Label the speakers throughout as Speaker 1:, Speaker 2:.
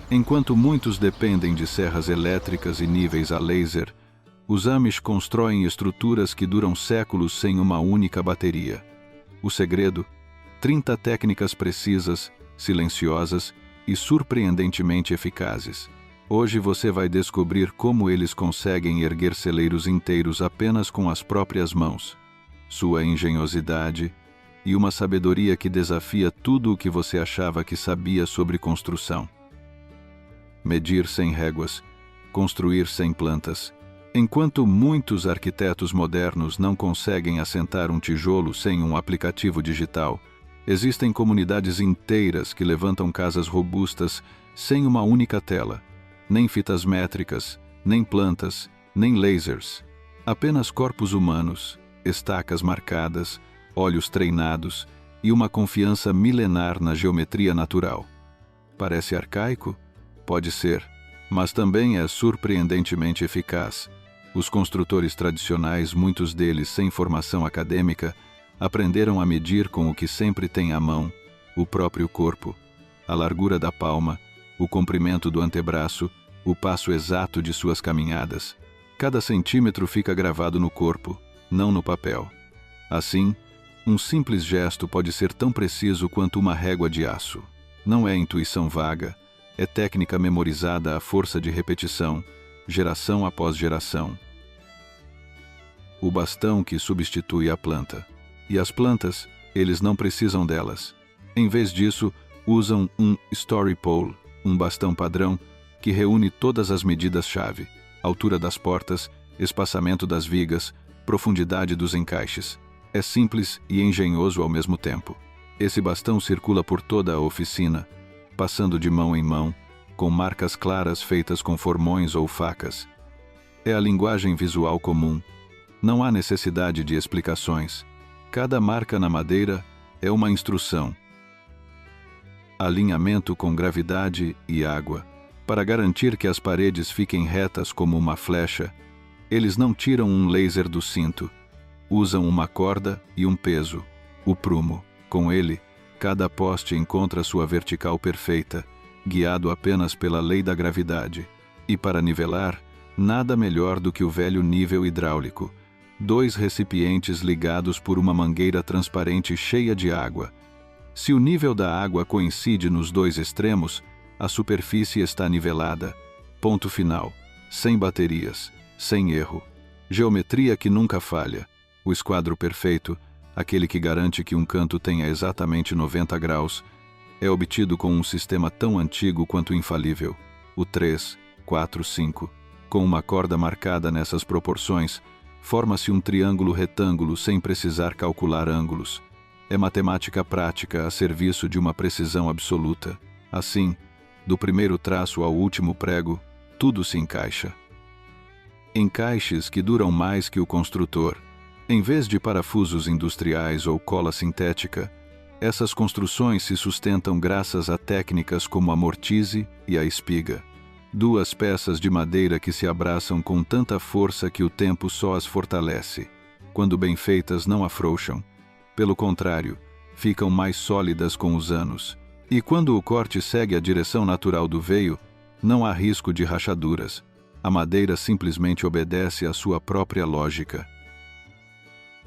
Speaker 1: Enquanto muitos dependem de serras elétricas e níveis a laser, os Amish constroem estruturas que duram séculos sem uma única bateria. O segredo? 30 técnicas precisas, silenciosas e surpreendentemente eficazes. Hoje você vai descobrir como eles conseguem erguer celeiros inteiros apenas com as próprias mãos. Sua engenhosidade e uma sabedoria que desafia tudo o que você achava que sabia sobre construção. Medir sem réguas, construir sem plantas. Enquanto muitos arquitetos modernos não conseguem assentar um tijolo sem um aplicativo digital, existem comunidades inteiras que levantam casas robustas sem uma única tela. Nem fitas métricas, nem plantas, nem lasers. Apenas corpos humanos, estacas marcadas, olhos treinados e uma confiança milenar na geometria natural. Parece arcaico? Pode ser, mas também é surpreendentemente eficaz. Os construtores tradicionais, muitos deles sem formação acadêmica, aprenderam a medir com o que sempre têm à mão: o próprio corpo, a largura da palma, o comprimento do antebraço, o passo exato de suas caminhadas. Cada centímetro fica gravado no corpo, não no papel. Assim, um simples gesto pode ser tão preciso quanto uma régua de aço. Não é intuição vaga, é técnica memorizada à força de repetição, geração após geração. O bastão que substitui a planta. E as plantas, eles não precisam delas. Em vez disso, usam um story pole, um bastão padrão, que reúne todas as medidas-chave: altura das portas, espaçamento das vigas, profundidade dos encaixes. É simples e engenhoso ao mesmo tempo. Esse bastão circula por toda a oficina, passando de mão em mão, com marcas claras feitas com formões ou facas. É a linguagem visual comum. Não há necessidade de explicações. Cada marca na madeira é uma instrução. Alinhamento com gravidade e água. Para garantir que as paredes fiquem retas como uma flecha, eles não tiram um laser do cinto. Usam uma corda e um peso, o prumo. Com ele, cada poste encontra sua vertical perfeita, guiado apenas pela lei da gravidade. E para nivelar, nada melhor do que o velho nível hidráulico. 2 recipientes ligados por uma mangueira transparente cheia de água. Se o nível da água coincide nos 2 extremos, a superfície está nivelada. Ponto final. Sem baterias, sem erro. Geometria que nunca falha. O esquadro perfeito, aquele que garante que um canto tenha exatamente 90 graus, é obtido com um sistema tão antigo quanto infalível, o 3, 4, 5. Com uma corda marcada nessas proporções, forma-se um triângulo retângulo sem precisar calcular ângulos. É matemática prática a serviço de uma precisão absoluta. Assim, do primeiro traço ao último prego, tudo se encaixa. Encaixes que duram mais que o construtor. Em vez de parafusos industriais ou cola sintética, essas construções se sustentam graças a técnicas como a mortise e a espiga. 2 peças de madeira que se abraçam com tanta força que o tempo só as fortalece. Quando bem feitas, não afrouxam. Pelo contrário, ficam mais sólidas com os anos. E quando o corte segue a direção natural do veio, não há risco de rachaduras. A madeira simplesmente obedece à sua própria lógica.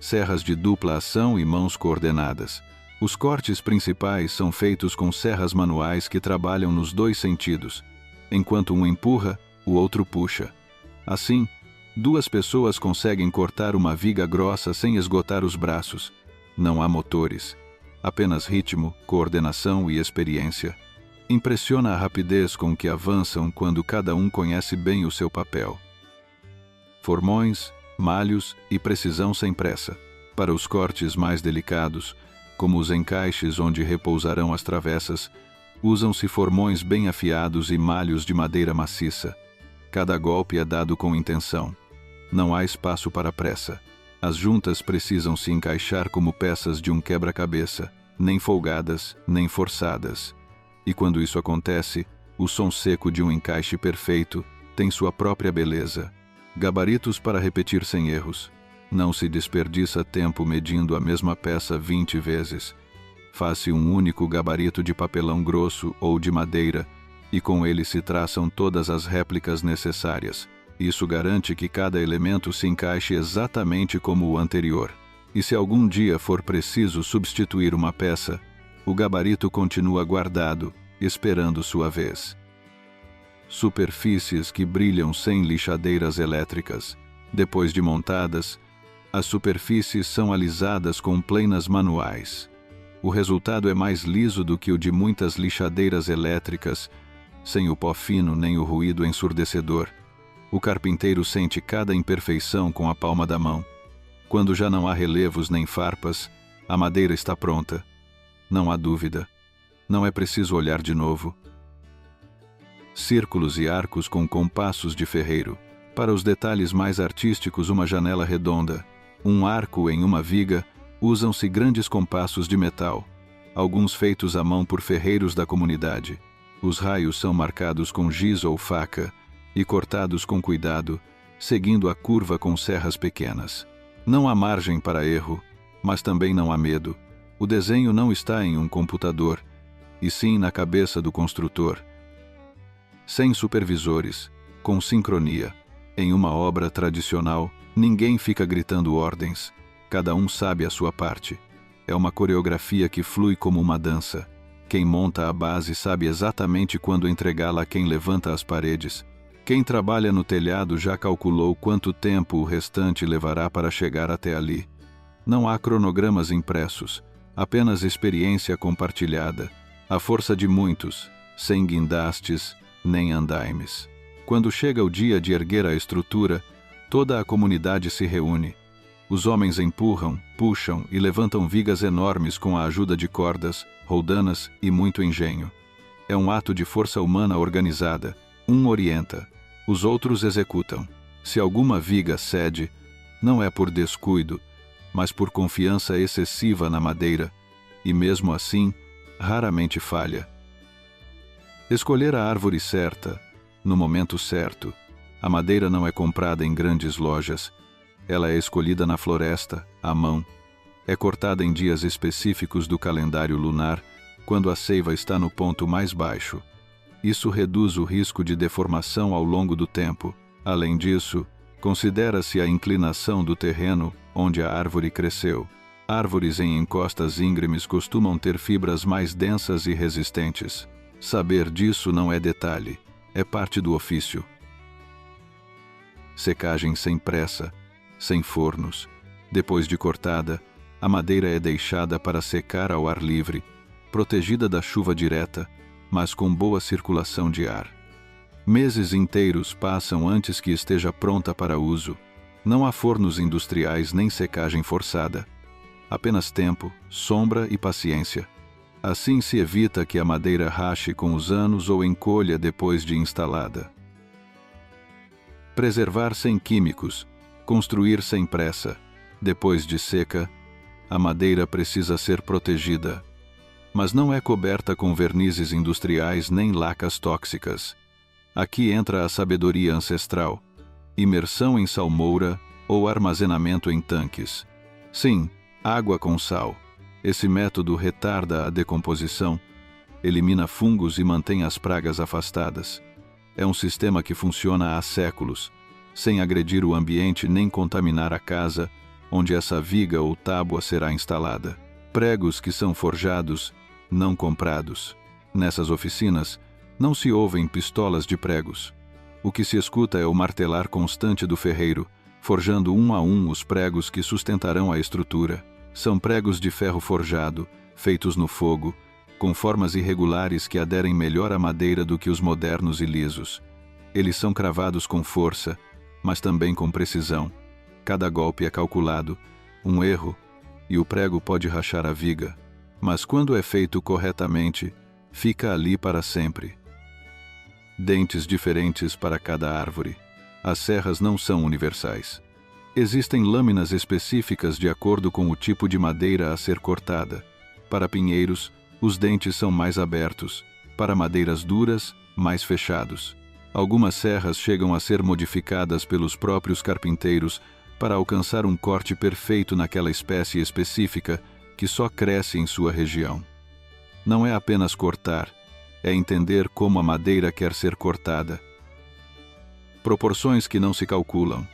Speaker 1: Serras de dupla ação e mãos coordenadas. Os cortes principais são feitos com serras manuais que trabalham nos 2 sentidos. Enquanto um empurra, o outro puxa. Assim, 2 pessoas conseguem cortar uma viga grossa sem esgotar os braços. Não há motores. Apenas ritmo, coordenação e experiência. Impressiona a rapidez com que avançam quando cada um conhece bem o seu papel. Formões, malhos e precisão sem pressa. Para os cortes mais delicados, como os encaixes onde repousarão as travessas, usam-se formões bem afiados e malhos de madeira maciça. Cada golpe é dado com intenção. Não há espaço para pressa. As juntas precisam se encaixar como peças de um quebra-cabeça, nem folgadas, nem forçadas. E quando isso acontece, o som seco de um encaixe perfeito tem sua própria beleza. Gabaritos para repetir sem erros. Não se desperdiça tempo medindo a mesma peça 20 vezes. Faz-se um único gabarito de papelão grosso ou de madeira e com ele se traçam todas as réplicas necessárias. Isso garante que cada elemento se encaixe exatamente como o anterior. E se algum dia for preciso substituir uma peça, o gabarito continua guardado, esperando sua vez. Superfícies que brilham sem lixadeiras elétricas. Depois de montadas, as superfícies são alisadas com planas manuais. O resultado é mais liso do que o de muitas lixadeiras elétricas, sem o pó fino nem o ruído ensurdecedor. O carpinteiro sente cada imperfeição com a palma da mão. Quando já não há relevos nem farpas, a madeira está pronta. Não há dúvida. Não é preciso olhar de novo. Círculos e arcos com compassos de ferreiro. Para os detalhes mais artísticos, uma janela redonda, um arco em uma viga, usam-se grandes compassos de metal, alguns feitos à mão por ferreiros da comunidade. Os raios são marcados com giz ou faca e cortados com cuidado, seguindo a curva com serras pequenas. Não há margem para erro, mas também não há medo. O desenho não está em um computador, e sim na cabeça do construtor. Sem supervisores, com sincronia. Em uma obra tradicional, ninguém fica gritando ordens. Cada um sabe a sua parte. É uma coreografia que flui como uma dança. Quem monta a base sabe exatamente quando entregá-la a quem levanta as paredes. Quem trabalha no telhado já calculou quanto tempo o restante levará para chegar até ali. Não há cronogramas impressos, apenas experiência compartilhada, a força de muitos, sem guindastes nem andaimes. Quando chega o dia de erguer a estrutura, toda a comunidade se reúne. Os homens empurram, puxam e levantam vigas enormes com a ajuda de cordas, roldanas e muito engenho. É um ato de força humana organizada. Um orienta, os outros executam. Se alguma viga cede, não é por descuido, mas por confiança excessiva na madeira, e mesmo assim, raramente falha. Escolher a árvore certa, no momento certo. A madeira não é comprada em grandes lojas. Ela é escolhida na floresta, à mão. É cortada em dias específicos do calendário lunar, quando a seiva está no ponto mais baixo. Isso reduz o risco de deformação ao longo do tempo. Além disso, considera-se a inclinação do terreno onde a árvore cresceu. Árvores em encostas íngremes costumam ter fibras mais densas e resistentes. Saber disso não é detalhe, é parte do ofício. Secagem sem pressa, sem fornos. Depois de cortada, a madeira é deixada para secar ao ar livre, protegida da chuva direta, mas com boa circulação de ar. Meses inteiros passam antes que esteja pronta para uso. Não há fornos industriais nem secagem forçada. Apenas tempo, sombra e paciência. Assim se evita que a madeira rache com os anos ou encolha depois de instalada. Preservar sem químicos, construir sem pressa. Depois de seca, a madeira precisa ser protegida, mas não é coberta com vernizes industriais nem lacas tóxicas. Aqui entra a sabedoria ancestral, imersão em salmoura ou armazenamento em tanques. Sim, água com sal. Esse método retarda a decomposição, elimina fungos e mantém as pragas afastadas. É um sistema que funciona há séculos, sem agredir o ambiente nem contaminar a casa onde essa viga ou tábua será instalada. Pregos que são forjados, não comprados. Nessas oficinas, não se ouvem pistolas de pregos. O que se escuta é o martelar constante do ferreiro, forjando um a um os pregos que sustentarão a estrutura. São pregos de ferro forjado, feitos no fogo, com formas irregulares que aderem melhor à madeira do que os modernos e lisos. Eles são cravados com força, mas também com precisão. Cada golpe é calculado, um erro, e o prego pode rachar a viga. Mas quando é feito corretamente, fica ali para sempre. Dentes diferentes para cada árvore. As serras não são universais. Existem lâminas específicas de acordo com o tipo de madeira a ser cortada. Para pinheiros, os dentes são mais abertos. Para madeiras duras, mais fechados. Algumas serras chegam a ser modificadas pelos próprios carpinteiros para alcançar um corte perfeito naquela espécie específica que só cresce em sua região. Não é apenas cortar, é entender como a madeira quer ser cortada. Proporções que não se calculam,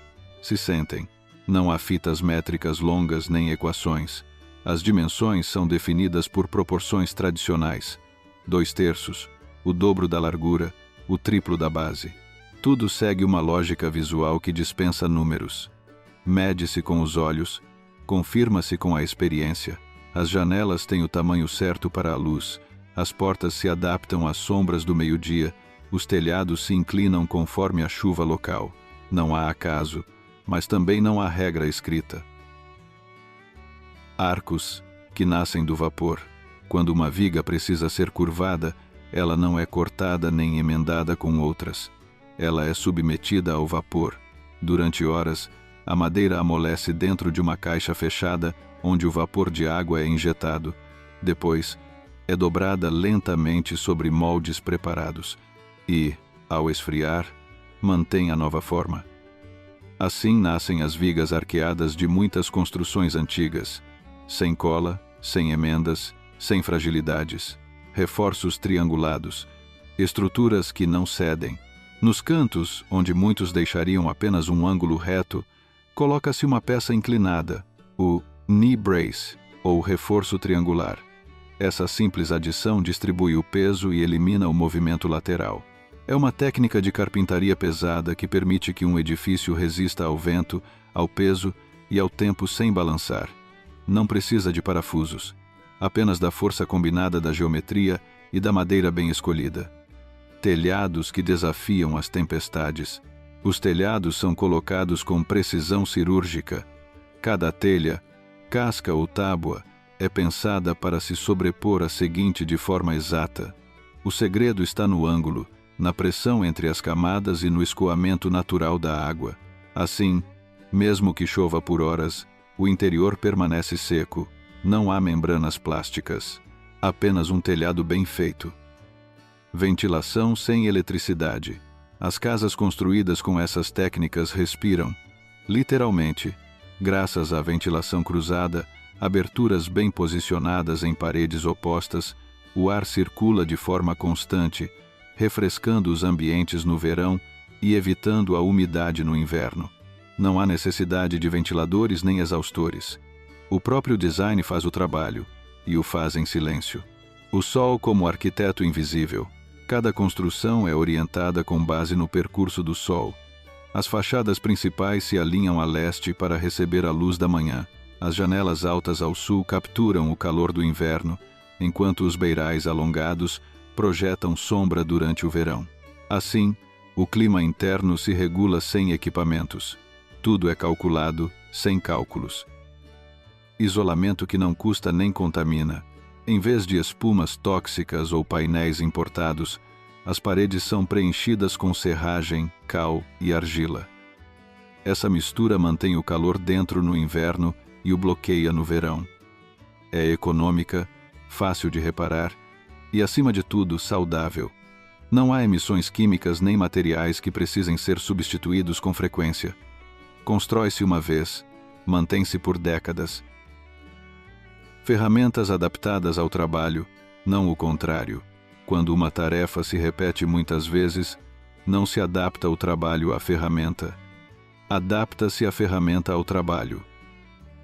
Speaker 1: se sentem. Não há fitas métricas longas nem equações. As dimensões são definidas por proporções tradicionais. 2/3, o dobro da largura, o triplo da base. Tudo segue uma lógica visual que dispensa números. Mede-se com os olhos, confirma-se com a experiência. As janelas têm o tamanho certo para a luz, as portas se adaptam às sombras do meio-dia, os telhados se inclinam conforme a chuva local. Não há acaso, mas também não há regra escrita. Arcos, que nascem do vapor. Quando uma viga precisa ser curvada, ela não é cortada nem emendada com outras. Ela é submetida ao vapor. Durante horas, a madeira amolece dentro de uma caixa fechada, onde o vapor de água é injetado. Depois, é dobrada lentamente sobre moldes preparados e, ao esfriar, mantém a nova forma. Assim nascem as vigas arqueadas de muitas construções antigas, sem cola, sem emendas, sem fragilidades, reforços triangulados, estruturas que não cedem. Nos cantos, onde muitos deixariam apenas um ângulo reto, coloca-se uma peça inclinada, o knee brace, ou reforço triangular. Essa simples adição distribui o peso e elimina o movimento lateral. É uma técnica de carpintaria pesada que permite que um edifício resista ao vento, ao peso e ao tempo sem balançar. Não precisa de parafusos, apenas da força combinada da geometria e da madeira bem escolhida. Telhados que desafiam as tempestades. Os telhados são colocados com precisão cirúrgica. Cada telha, casca ou tábua, é pensada para se sobrepor à seguinte de forma exata. O segredo está no ângulo, na pressão entre as camadas e no escoamento natural da água. Assim, mesmo que chova por horas, o interior permanece seco, não há membranas plásticas, apenas um telhado bem feito. Ventilação sem eletricidade. As casas construídas com essas técnicas respiram, literalmente, graças à ventilação cruzada, aberturas bem posicionadas em paredes opostas, o ar circula de forma constante, refrescando os ambientes no verão e evitando a umidade no inverno. Não há necessidade de ventiladores nem exaustores. O próprio design faz o trabalho, e o faz em silêncio. O sol como arquiteto invisível. Cada construção é orientada com base no percurso do sol. As fachadas principais se alinham a leste para receber a luz da manhã. As janelas altas ao sul capturam o calor do inverno, enquanto os beirais alongados projetam sombra durante o verão. Assim, o clima interno se regula sem equipamentos. Tudo é calculado, sem cálculos. Isolamento que não custa nem contamina. Em vez de espumas tóxicas ou painéis importados, as paredes são preenchidas com serragem, cal e argila. Essa mistura mantém o calor dentro no inverno e o bloqueia no verão. É econômica, fácil de reparar e, acima de tudo, saudável. Não há emissões químicas nem materiais que precisem ser substituídos com frequência. Constrói-se uma vez, mantém-se por décadas. Ferramentas adaptadas ao trabalho, não o contrário. Quando uma tarefa se repete muitas vezes, não se adapta o trabalho à ferramenta. Adapta-se a ferramenta ao trabalho.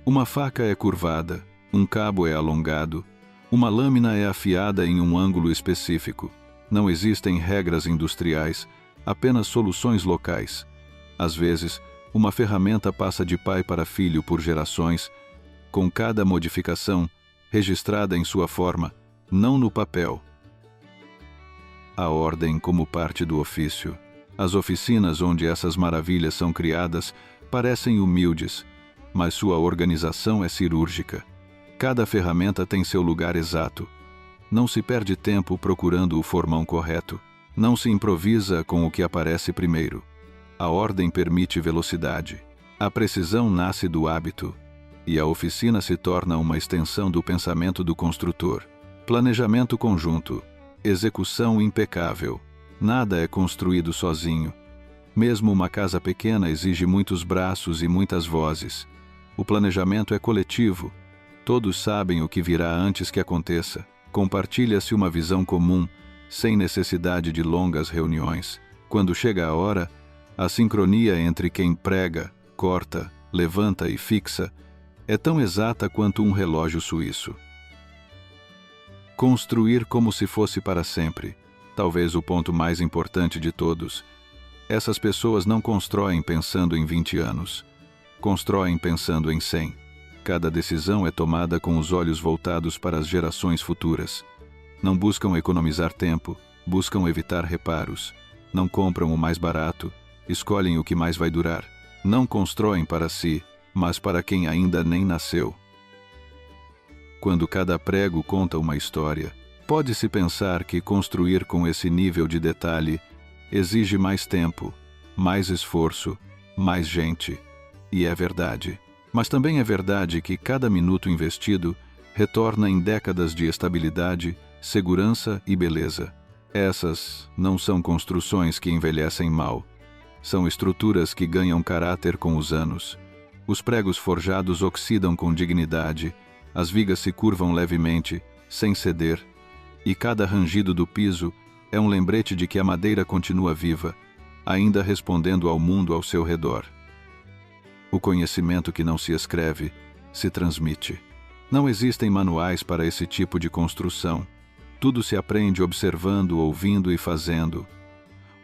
Speaker 1: Uma faca é curvada, um cabo é alongado, uma lâmina é afiada em um ângulo específico. Não existem regras industriais, apenas soluções locais. Às vezes, uma ferramenta passa de pai para filho por gerações, com cada modificação registrada em sua forma, não no papel. A ordem como parte do ofício. As oficinas onde essas maravilhas são criadas parecem humildes, mas sua organização é cirúrgica. Cada ferramenta tem seu lugar exato. Não se perde tempo procurando o formão correto. Não se improvisa com o que aparece primeiro. A ordem permite velocidade. A precisão nasce do hábito, e a oficina se torna uma extensão do pensamento do construtor. Planejamento conjunto. Execução impecável. Nada é construído sozinho. Mesmo uma casa pequena exige muitos braços e muitas vozes. O planejamento é coletivo. Todos sabem o que virá antes que aconteça. Compartilha-se uma visão comum, sem necessidade de longas reuniões. Quando chega a hora, a sincronia entre quem prega, corta, levanta e fixa é tão exata quanto um relógio suíço. Construir como se fosse para sempre, talvez o ponto mais importante de todos. Essas pessoas não constroem pensando em 20 anos. Constroem pensando em 100. Cada decisão é tomada com os olhos voltados para as gerações futuras. Não buscam economizar tempo, buscam evitar reparos. Não compram o mais barato, escolhem o que mais vai durar. Não constroem para si, mas para quem ainda nem nasceu. Quando cada prego conta uma história, pode-se pensar que construir com esse nível de detalhe exige mais tempo, mais esforço, mais gente. E é verdade. Mas também é verdade que cada minuto investido retorna em décadas de estabilidade, segurança e beleza. Essas não são construções que envelhecem mal. São estruturas que ganham caráter com os anos. Os pregos forjados oxidam com dignidade, as vigas se curvam levemente, sem ceder, e cada rangido do piso é um lembrete de que a madeira continua viva, ainda respondendo ao mundo ao seu redor. O conhecimento que não se escreve, se transmite. Não existem manuais para esse tipo de construção. Tudo se aprende observando, ouvindo e fazendo.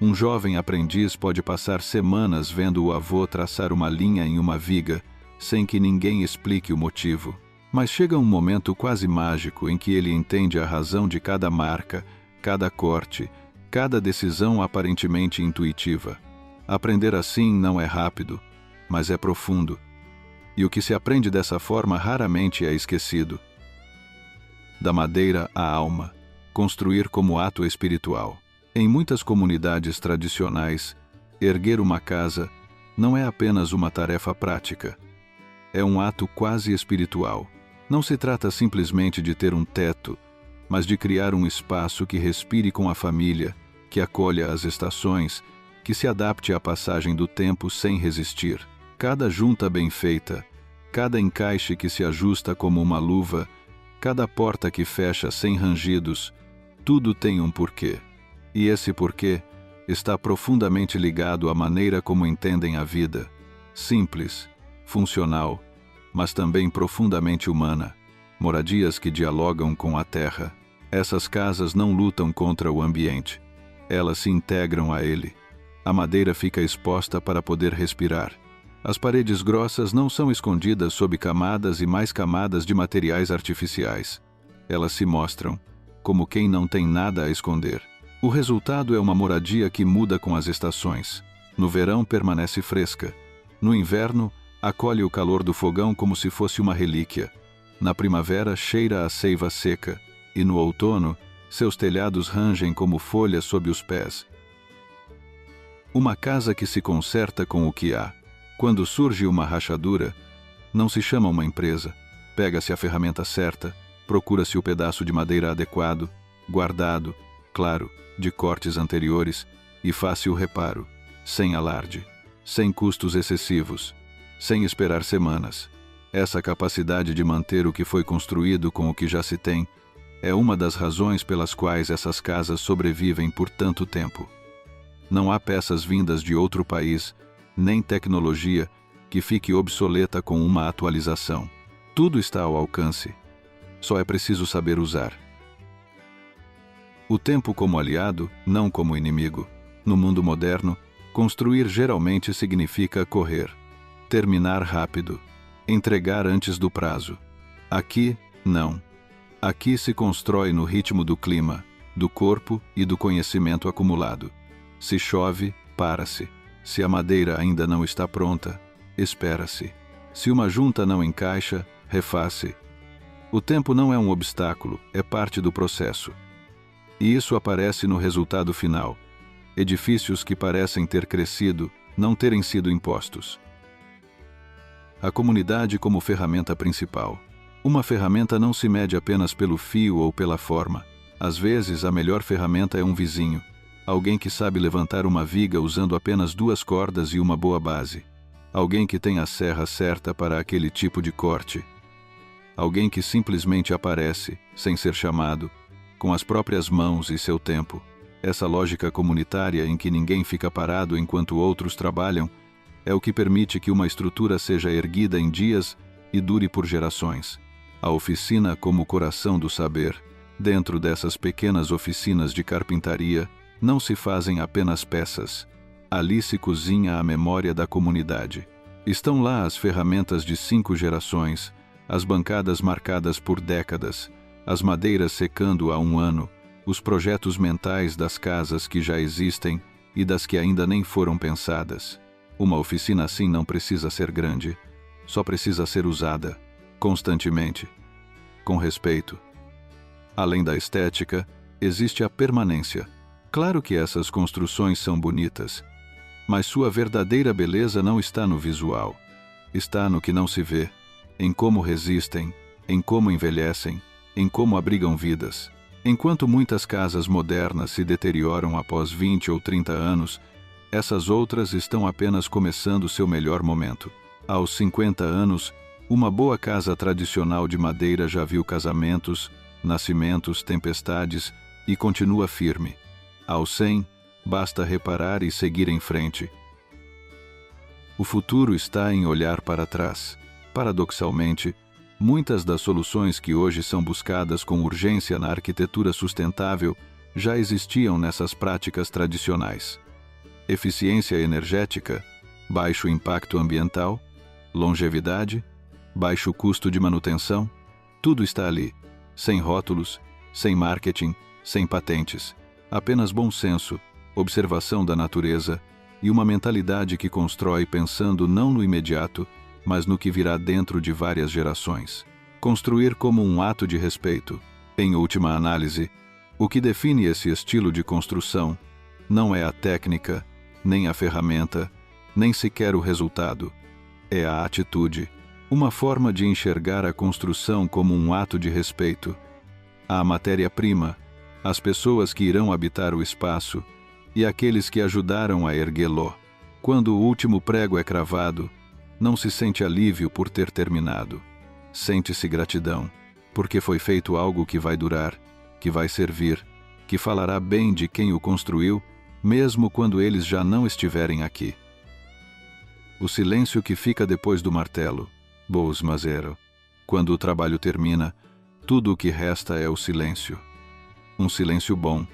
Speaker 1: Um jovem aprendiz pode passar semanas vendo o avô traçar uma linha em uma viga, sem que ninguém explique o motivo. Mas chega um momento quase mágico em que ele entende a razão de cada marca, cada corte, cada decisão aparentemente intuitiva. Aprender assim não é rápido, mas é profundo. E o que se aprende dessa forma raramente é esquecido. Da madeira à alma, construir como ato espiritual. Em muitas comunidades tradicionais, erguer uma casa não é apenas uma tarefa prática. É um ato quase espiritual. Não se trata simplesmente de ter um teto, mas de criar um espaço que respire com a família, que acolha as estações, que se adapte à passagem do tempo sem resistir. Cada junta bem feita, cada encaixe que se ajusta como uma luva, cada porta que fecha sem rangidos, tudo tem um porquê. E esse porquê está profundamente ligado à maneira como entendem a vida. Simples, funcional, mas também profundamente humana. Moradias que dialogam com a terra. Essas casas não lutam contra o ambiente. Elas se integram a ele. A madeira fica exposta para poder respirar. As paredes grossas não são escondidas sob camadas e mais camadas de materiais artificiais. Elas se mostram, como quem não tem nada a esconder. O resultado é uma moradia que muda com as estações. No verão permanece fresca. No inverno, acolhe o calor do fogão como se fosse uma relíquia. Na primavera, cheira a seiva seca. E no outono, seus telhados rangem como folhas sob os pés. Uma casa que se conserta com o que há. Quando surge uma rachadura, não se chama uma empresa. Pega-se a ferramenta certa, procura-se o pedaço de madeira adequado, guardado, claro, de cortes anteriores, e faz-se o reparo, sem alarde, sem custos excessivos, sem esperar semanas. Essa capacidade de manter o que foi construído com o que já se tem é uma das razões pelas quais essas casas sobrevivem por tanto tempo. Não há peças vindas de outro país, nem tecnologia que fique obsoleta com uma atualização. Tudo está ao alcance. Só é preciso saber usar. O tempo como aliado, não como inimigo. No mundo moderno, construir geralmente significa correr, terminar rápido, entregar antes do prazo. Aqui, não. Aqui se constrói no ritmo do clima, do corpo e do conhecimento acumulado. Se chove, para-se. Se a madeira ainda não está pronta, espera-se. Se uma junta não encaixa, refaz-se. O tempo não é um obstáculo, é parte do processo. E isso aparece no resultado final. Edifícios que parecem ter crescido, não terem sido impostos. A comunidade como ferramenta principal. Uma ferramenta não se mede apenas pelo fio ou pela forma. Às vezes, a melhor ferramenta é um vizinho. Alguém que sabe levantar uma viga usando apenas 2 cordas e uma boa base. Alguém que tem a serra certa para aquele tipo de corte. Alguém que simplesmente aparece, sem ser chamado, com as próprias mãos e seu tempo. Essa lógica comunitária em que ninguém fica parado enquanto outros trabalham é o que permite que uma estrutura seja erguida em dias e dure por gerações. A oficina como coração do saber. Dentro dessas pequenas oficinas de carpintaria, não se fazem apenas peças. Ali se cozinha a memória da comunidade. Estão lá as ferramentas de 5 gerações, as bancadas marcadas por décadas, as madeiras secando há 1 ano, os projetos mentais das casas que já existem e das que ainda nem foram pensadas. Uma oficina assim não precisa ser grande, só precisa ser usada, constantemente, com respeito. Além da estética, existe a permanência. Claro que essas construções são bonitas, mas sua verdadeira beleza não está no visual. Está no que não se vê, em como resistem, em como envelhecem, em como abrigam vidas. Enquanto muitas casas modernas se deterioram após 20 ou 30 anos, essas outras estão apenas começando seu melhor momento. Aos 50 anos, uma boa casa tradicional de madeira já viu casamentos, nascimentos, tempestades e continua firme. Aos 100, basta reparar e seguir em frente. O futuro está em olhar para trás. Paradoxalmente, muitas das soluções que hoje são buscadas com urgência na arquitetura sustentável já existiam nessas práticas tradicionais. Eficiência energética, baixo impacto ambiental, longevidade, baixo custo de manutenção, tudo está ali, sem rótulos, sem marketing, sem patentes, apenas bom senso, observação da natureza e uma mentalidade que constrói pensando não no imediato, mas no que virá dentro de várias gerações. Construir como um ato de respeito. Em última análise, o que define esse estilo de construção não é a técnica, nem a ferramenta, nem sequer o resultado. É a atitude, uma forma de enxergar a construção como um ato de respeito. A matéria-prima, as pessoas que irão habitar o espaço e aqueles que ajudaram a erguê-lo. Quando o último prego é cravado, não se sente alívio por ter terminado. Sente-se gratidão, porque foi feito algo que vai durar, que vai servir, que falará bem de quem o construiu, mesmo quando eles já não estiverem aqui. O silêncio que fica depois do martelo. Bose Mazero. Quando o trabalho termina, tudo o que resta é o silêncio. Um silêncio bom.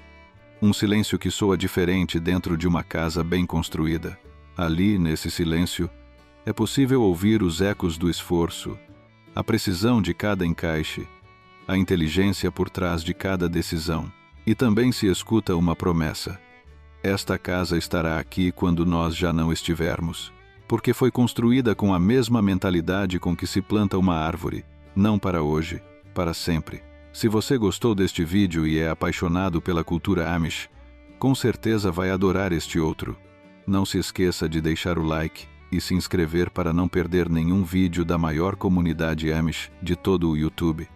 Speaker 1: Um silêncio que soa diferente dentro de uma casa bem construída. Ali, nesse silêncio, é possível ouvir os ecos do esforço, a precisão de cada encaixe, a inteligência por trás de cada decisão. E também se escuta uma promessa. Esta casa estará aqui quando nós já não estivermos, porque foi construída com a mesma mentalidade com que se planta uma árvore, não para hoje, para sempre. Se você gostou deste vídeo e é apaixonado pela cultura Amish, com certeza vai adorar este outro. Não se esqueça de deixar o like e se inscrever para não perder nenhum vídeo da maior comunidade Amish de todo o YouTube.